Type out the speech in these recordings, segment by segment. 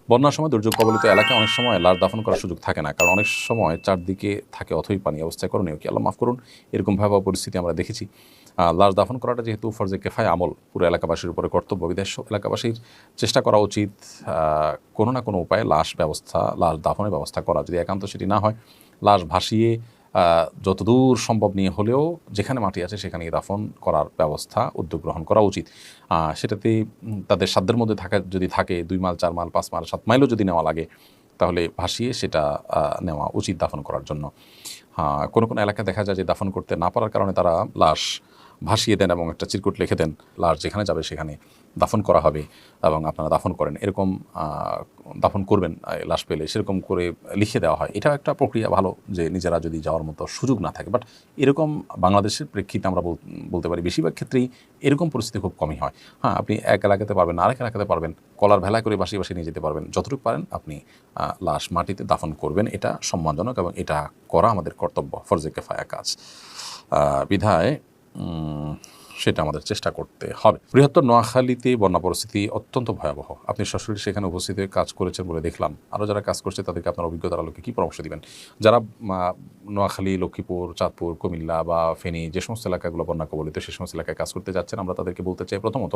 বন্যার সময় দুর্যোগ কবলিত এলাকায় অনেক সময় লাশ দাফন করার সুযোগ থাকে না, কারণ অনেক সময় চারদিকে থাকে অথই পানি। অবস্থায় করণীয় কি? আল্লাহ মাফ করুন, এরকম ভয়াবহ পরিস্থিতি আমরা দেখেছি। লাশ দাফন করাটা যেহেতু ফরজে কেফায় আমল, পুরো এলাকাবাসীর উপরে কর্তব্য, বিদেশ এলাকাবাসীর চেষ্টা করা উচিত কোনো না কোনো উপায়ে লাশ দাফনের ব্যবস্থা করা। যদি একান্ত সেটি না হয়, লাশ ভাসিয়ে যতদূর সম্ভব নিয়ে হলেও যেখানে মাটি আছে সেখানে দাফন করার উদ্যোগ গ্রহণ করা উচিত। সেটাতে তাদের সাধ্যের মধ্যে যদি থাকে 2 মাইল 4 মাইল 5 মাইল 7 মাইলও যদি নেওয়া লাগে, তাহলে ভাসিয়ে সেটা নেওয়া উচিত দাফন করার জন্য। কোনো কোনো এলাকায় দেখা যায় যে দাফন করতে না পারার কারণে তারা লাশ ভাসিয়ে দেন এবং একটা চিরকুট লিখে দেন, লাশ যেখানে যাবে সেখানে দাফন করা হবে এবং আপনারা দাফন করেন, এরকম দাফন করবেন লাশ পেলে, সেরকম করে লিখে দেওয়া হয়। এটাও একটা প্রক্রিয়া ভালো, যে নিজেরা যদি যাওয়ার মতো সুযোগ না থাকে। বাট এরকম বাংলাদেশের প্রেক্ষিতে আমরা বলতে পারি বেশিরভাগ ক্ষেত্রেই এরকম পরিস্থিতি খুব কমই হয়। আপনি এক এলাকাতে পারবেন, আরেক এলাকাতে পারবেন, কলার ভেলায় করে বাসিয়ে বাসিয়ে নিয়ে যেতে পারবেন। যতটুকু পারেন আপনি লাশ মাটিতে দাফন করবেন, এটা সম্মানজনক এবং এটা করা আমাদের কর্তব্য, ফরজে কেফায়া কাজ বিধায় সেটা আমাদের চেষ্টা করতে হবে। বৃহত্তর নোয়াখালীতে বন্যা পরিস্থিতি অত্যন্ত ভয়াবহ। আপনি সরাসরি সেখানে উপস্থিত হয়ে কাজ করেছেন বলে দেখলাম। আরও যারা কাজ করছে তাদেরকে আপনার অভিজ্ঞতার আলোকে কী পরামর্শ দিবেন? যারা নোয়াখালী, লক্ষ্মীপুর, চাঁদপুর, কুমিল্লা বা ফেনী, যে সমস্ত এলাকাগুলো বন্যা কবলিত, সে সমস্ত এলাকায় কাজ করতে যাচ্ছেন, আমরা তাদেরকে বলতে চাই, প্রথমত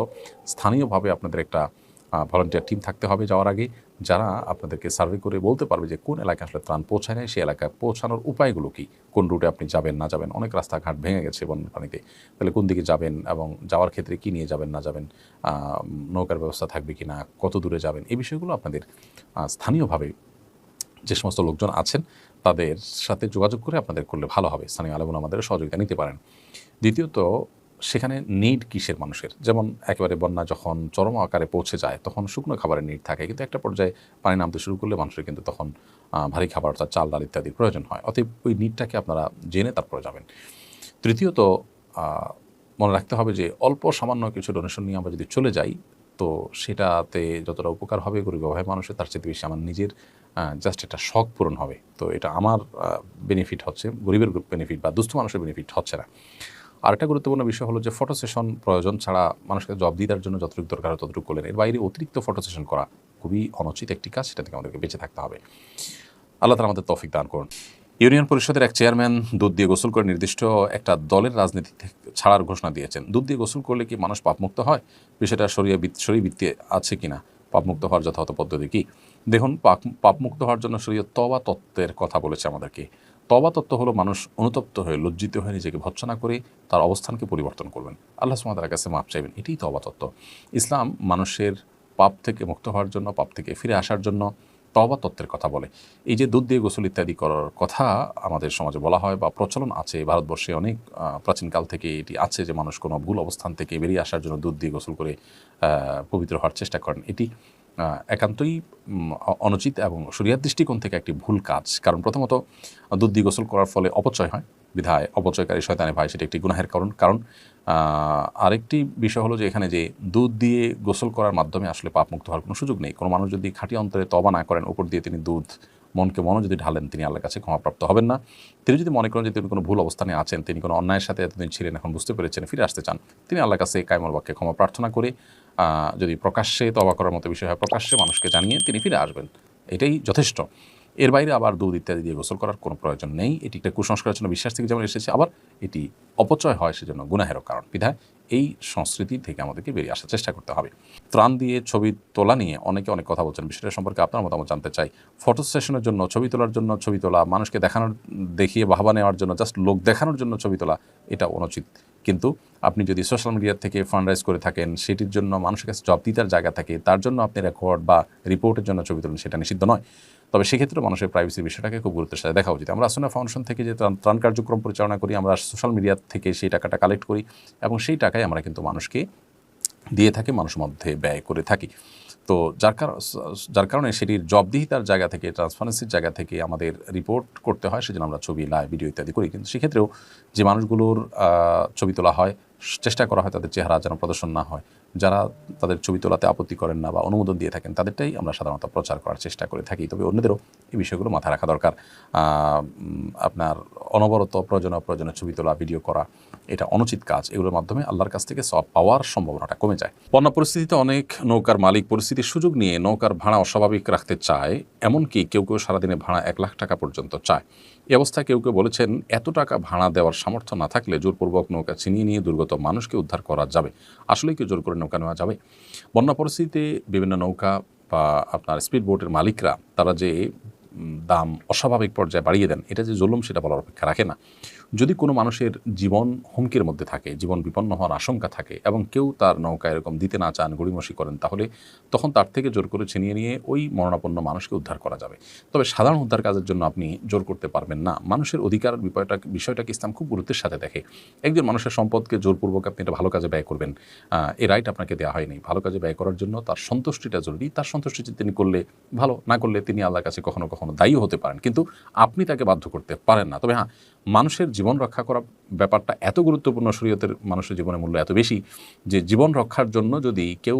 স্থানীয়ভাবে আপনাদের একটা ভলান্টিয়ার টিম থাকতে হবে যাওয়ার আগে, যারা আপনাদেরকে সার্ভে করে বলতে পারবে যে কোন এলাকায় আসলে ত্রাণ পৌঁছায় নাই, সেই এলাকায় পৌঁছানোর উপায়গুলো কী, কোন রুটে আপনি যাবেন না যাবেন। অনেক রাস্তাঘাট ভেঙে গেছে বন্যার পানিতে, তাহলে কোন দিকে যাবেন এবং যাওয়ার ক্ষেত্রে কী নিয়ে যাবেন না যাবেন, নৌকার ব্যবস্থা থাকবে কি না, কত দূরে যাবেন, এই বিষয়গুলো আপনাদের স্থানীয়ভাবে যে সমস্ত লোকজন আছেন তাদের সাথে যোগাযোগ করে আপনাদের করলে ভালো হবে। স্থানীয় আলেমুল আমাদের সহযোগিতা নিতে পারেন। দ্বিতীয়ত, সেখানে নিড কিসের মানুষের? যেমন একেবারে বন্যা যখন চরম আকারে পৌঁছে যায় তখন শুকনো খাবারের নিড থাকে, কিন্তু একটা পর্যায়ে পানি নামতে শুরু করলে মানুষের কিন্তু তখন ভারী খাবার, তার চাল ডাল ইত্যাদির প্রয়োজন হয়। অতএব ওই নিডটাকে আপনারা জেনে তারপরে যাবেন। তৃতীয়ত, মনে রাখতে হবে যে অল্প সামান্য কিছু ডোনেশন নিয়ে আমরা যদি চলে যাই, তো সেটাতে যতটা উপকার হবে গরিব অভাবী মানুষের, তার চেয়ে বেশি আমার নিজের জাস্ট একটা শখ পূরণ হবে। তো এটা আমার বেনিফিট হচ্ছে, গরিবের বেনিফিট বা দুস্থ মানুষের বেনিফিট হচ্ছে না। আরেকটা গুরুত্বপূর্ণ বিষয় হলো যে ফটো সেশন প্রয়োজন ছাড়া মানুষকে জব দিদার জন্য যতটুকু দরকার হয় ততটুকু করলেন। এর বাইরে অতিরিক্ত ফটো সেশন করা খুবই অনুচিত একটি কাজ, সেটা থেকে আমাদেরকে বেঁচে থাকতে হবে। আল্লাহ তাআলা আমাদের তৌফিক দান করুন। ইউনিয়ন পরিষদের এক চেয়ারম্যান দুধ দিয়ে গোসল করে নির্দিষ্ট একটা দলের রাজনীতি ছাড়ার ঘোষণা দিয়েছেন। দুধ দিয়ে গোসল করলে কি মানুষ পাপমুক্ত হয়? বিষয়টা শরীয়তে আছে কিনা? পাপমুক্ত হওয়ার যথাযথ পদ্ধতি কী? দেখুন, পাপমুক্ত হওয়ার জন্য শরীয়ত তওবা তত্ত্বের কথা বলেছে আমাদেরকে। তওবা তত্ত্ব হলো মানুষ অনুতপ্ত হয়ে, লজ্জিত হয়ে নিজেকে ভৎসনা করে তার অবস্থানকে পরিবর্তন করবেন, আল্লাহ সুবহানাহু ওয়া তাআলার কাছে মাপ চাইবেন। এটাই তওবা তত্ত্ব। ইসলাম মানুষের পাপ থেকে মুক্ত হওয়ার জন্য, পাপ থেকে ফিরে আসার জন্য তওবা তত্ত্বের কথা বলে। এই যে দুধ দিয়ে গোসল ইত্যাদি করার কথা আমাদের সমাজে বলা হয় বা প্রচলন আছে, ভারতবর্ষে অনেক প্রাচীনকাল থেকে এটি আছে যে মানুষ কোনো ভুল অবস্থান থেকে বেরিয়ে আসার জন্য দুধ দিয়ে গোসল করে পবিত্র হওয়ার চেষ্টা করেন। এটি একান্তই অনুচিত এবং শরীয়ত দৃষ্টিকোণ থেকে একটি ভুল কাজ। কারণ প্রথমত, দুধ দিয়ে গোসল করার ফলে অপচয় হয়, বিধায় অপচয়কারী শয়তানে ভাই, সেটা একটি গুনাহের কারণ। আরেকটি বিষয় হলো যে এখানে যে দুধ দিয়ে গোসল করার মাধ্যমে আসলে পাপমুক্ত হওয়ার কোনো সুযোগ নেই। কোনো মানুষ যদি খাঁটি অন্তরে তওবা না করেন, উপর দিয়ে তিনি দুধ মনও যদি ঢালেন, তিনি আল্লাহর কাছে ক্ষমাপ্রাপ্ত হবেন না। তিনি যদি মনে করেন যে তিনি কোনো ভুল অবস্থানে আছেন, তিনি কোনো অন্যায়ের সাথে এতদিন ছিলেন, এখন বুঝতে পেরেছেন, ফিরে আসতে চান, তিনি আল্লাহর কাছে কায়মুল বাক্যে ক্ষমা প্রার্থনা করে যদি প্রকাশ্যে তওবা করার মতো বিষয় হয়, প্রকাশ্যে মানুষকে জানিয়ে তিনি ফিরে আসবেন, এটাই যথেষ্ট। এর বাইরে আবার দুধ ইত্যাদি দিয়ে গোসল করার কোনো প্রয়োজন নেই। এটি একটা কুসংস্কারের জন্য বিশ্বাস থেকে যেমন এসেছে, আবার এটি অপচয় হয় সেজন্য গুনাহেরও কারণ। বিধায় এই সংস্কৃতি থেকে আমাদেরকে বেরিয়ে আসার চেষ্টা করতে হবে। ত্রাণ দিয়ে ছবি তোলা নিয়ে অনেকে অনেক কথা বলছেন, বিষয়টা সম্পর্কে আপনার মতামত জানতে চাই। ফটো সেশনের জন্য ছবি তোলার জন্য ছবি তোলা, মানুষকে দেখিয়ে বাহবা নেওয়ার জন্য, জাস্ট লোক দেখানোর জন্য ছবি তোলা, এটা অনুচিত। কিন্তু আপনি যদি সোশ্যাল মিডিয়া থেকে ফান্ড রাইজ করে থাকেন, সেটির জন্য মানুষের কাছে জবাবদিহিতার জায়গা থাকে, তার জন্য আপনি রেকর্ড বা রিপোর্টের জন্য ছবি তোলেন, সেটা নিষিদ্ধ নয়। তবে সেক্ষেত্রে মানুষের প্রাইভেসির বিষয়টাকে খুব গুরুত্বের সাথে দেখা উচিত। আমরা আসনা ফাউন্ডেশন থেকে যে ত্রাণ কার্যক্রম পরিচালনা করি, আমরা সোশ্যাল মিডিয়া থেকে সেই টাকাটা কালেক্ট করি এবং সেই টাকায় আমরা কিন্তু মানুষকে দিয়ে থাকি, মানুষের মধ্যে ব্যয় করে থাকি। তো যার কারণে সেটির জবাবদিহিতার জায়গা থেকে, ট্রান্সপারেন্সির জায়গা থেকে আমাদের রিপোর্ট করতে হয়, সেজন্য আমরা ছবি, লাইভ, ভিডিও ইত্যাদি করি। কিন্তু সেক্ষেত্রেও যে মানুষগুলোর ছবি তোলা হয় চেষ্টা করা হয় তাদের চেহারা যেন প্রদর্শন না হয়, যারা তাদের ছবি তোলাতে আপত্তি করেন না বা অনুমোদন দিয়ে থাকেন তাদেরটাই আমরা সাধারণত প্রচার করার চেষ্টা করে থাকি। তবে অন্যদেরও এই বিষয়গুলো মাথায় রাখা দরকার। আপনার অনবরত অপ্রয়োজনীয় ছবি তোলা, ভিডিও করা এটা অনুচিত কাজ। এগুলোর মাধ্যমে আল্লাহর কাছ থেকে সওয়াব পাওয়ার সম্ভাবনাটা কমে যায়। বন্যা পরিস্থিতিতে অনেক নৌকার মালিক পরিস্থিতির সুযোগ নিয়ে নৌকার ভাড়া অস্বাভাবিক রাখতে চায়, এমনকি কেউ কেউ সারাদিনে ভাড়া 1 লাখ টাকা পর্যন্ত চায়। এই অবস্থায় কেউ কেউ বলেছেন এত টাকা ভাড়া দেওয়ার সামর্থ্য না থাকলে জোরপূর্বক নৌকা ছিনিয়ে নিয়ে দুর্গত মানুষকে উদ্ধার করা যাবে। আসলেই কি জোর করে নৌকা নেওয়া যাবে? বন্যা পরিস্থিতিতে বিভিন্ন নৌকা বা আপনার স্পিড বোটের মালিকরা তারা যে দাম অস্বাভাবিক পর্যায়ে বাড়িয়ে দেন, এটা যে জুলুম সেটা বলার অপেক্ষা রাখে না। যদি কোনো মানুষের জীবন হুমকির মধ্যে থাকে, জীবন বিপন্ন হওয়ার আশঙ্কা থাকে এবং কেউ তার নৌকা এরকম দিতে না চান, গড়িমসি করেন, তাহলে তখন তার থেকে জোর করে ছিনিয়ে নিয়ে ওই মরণাপন্ন মানুষকে উদ্ধার করা যাবে। তবে সাধারণ উদ্ধার কাজের জন্য আপনি জোর করতে পারবেন না। মানুষের অধিকার বিষয়টাকে ইসলাম খুব গুরুত্বের সাথে দেখে। একজন মানুষের সম্পদকে জোরপূর্বক আপনি এটা ভালো কাজে ব্যয় করবেন, এই রাইট আপনাকে দেওয়া হয়নি। ভালো কাজে ব্যয় করার জন্য তার সন্তুষ্টিটা জরুরি। তার সন্তুষ্টি তিনি করলে ভালো, না করলে তিনি আল্লাহর কাছে কখনো কখনো দায়ীও হতে পারেন, কিন্তু আপনি তাকে বাধ্য করতে পারেন না। তবে হ্যাঁ, মানুষের জীবন রক্ষা করা ব্যাপারটা এত গুরুত্বপূর্ণ, শরীয়তের মানুষের জীবনের মূল্য এত বেশি যে জীবন রক্ষার জন্য যদি কেউ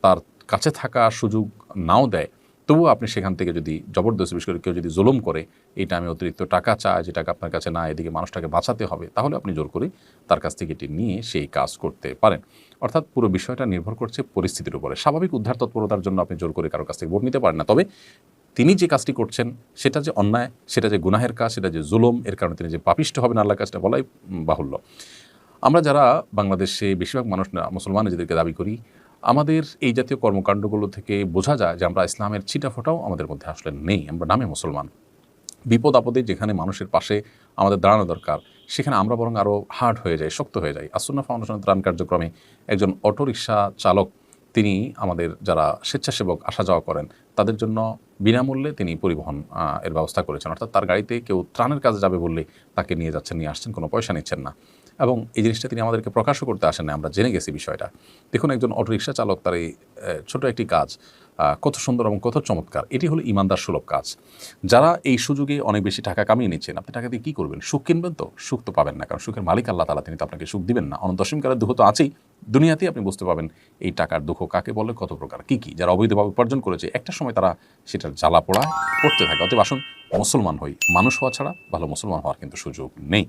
তার কাছে থাকা সুযোগ নাও দেয়, তবুও আপনি সেখান থেকে যদি জবরদস্তি, বিশেষ করে কেউ যদি জুলুম করে, এটা আমি অতিরিক্ত টাকা চাই, যে টাকা আপনার কাছে না, এদিকে মানুষটাকে বাঁচাতে হবে, তাহলে আপনি জোর করে তার কাছ থেকে এটি নিয়ে সেই কাজ করতে পারেন। অর্থাৎ পুরো বিষয়টা নির্ভর করছে পরিস্থিতির উপরে। স্বাভাবিক উদ্ধার তৎপরতার জন্য আপনি জোর করে কারোর কাছ থেকে ভোট নিতে পারেন না। তবে তিনি যে কাজটি করছেন সেটা যে অন্যায়, সেটা যে গুনাহের কাজ, সেটা যে জুলুম, এর কারণে তিনি যে পাপিষ্ঠ হবেন আল্লাহর কাজটা বলাই বাহুল্য। আমরা যারা বাংলাদেশে বেশিরভাগ মানুষ না মুসলমান নিজেদেরকে দাবি করি, আমাদের এই জাতীয় কর্মকাণ্ডগুলো থেকে বোঝা যায় যে আমরা ইসলামের ছিটাফোঁটাও আমাদের মধ্যে আসলে নেই। আমরা নামে মুসলমান। বিপদ আপদে যেখানে মানুষের পাশে আমাদের দাঁড়ানো দরকার, সেখানে আমরা বরং আরও হার্ড হয়ে যাই, শক্ত হয়ে যাই। আসুন্নাহ ফাউন্ডেশনের ত্রাণ কার্যক্রমে একজন অটোরিকশা চালক, তিনি আমাদের যারা স্বেচ্ছাসেবক আসা যাওয়া করেন তাদের জন্য বিনামূল্যে তিনি পরিবহন এর ব্যবস্থা করেছেন। অর্থাৎ তার গাড়িতে কেউ ত্রাণের কাজে যাবে বললে তাকে নিয়ে যাচ্ছেন, নিয়ে আসছেন, কোনো পয়সা নিচ্ছেন না। এবং এই জিনিসটা তিনি আমাদেরকে প্রকাশও করতে আসেন না, আমরা জেনে গেছি বিষয়টা। দেখুন, একজন অটোরিকশা চালক তার এই ছোটো একটি কাজ কত সুন্দর এবং কত চমৎকার। এটি হলো ইমানদার সুলভ কাজ। যারা এই সুযোগে অনেক বেশি টাকা কামিয়ে নিচ্ছেন, আপনি টাকা দিয়ে কী করবেন? সুখ কিনবেন? তো সুখ তো পাবেন না, কারণ সুখের মালিক আল্লাহ তাআলা, তিনি তো আপনাকে সুখ দিবেন না। অনন্ত অসীমকালের দুঃখ তো আছেই। দুনিয়াতেই আপনি বুঝতে পাবেন এই টাকার দুঃখ কাকে বলে, কত প্রকার, কী কী। যারা অবৈধভাবে উপার্জন করেছে, একটা সময় তারা সেটার জ্বালা পোড়ায় পড়তে থাকে। অতএব আসুন মুসলমান হই। মানুষ হওয়া ছাড়া ভালো মুসলমান হওয়ার কিন্তু সুযোগ নেই।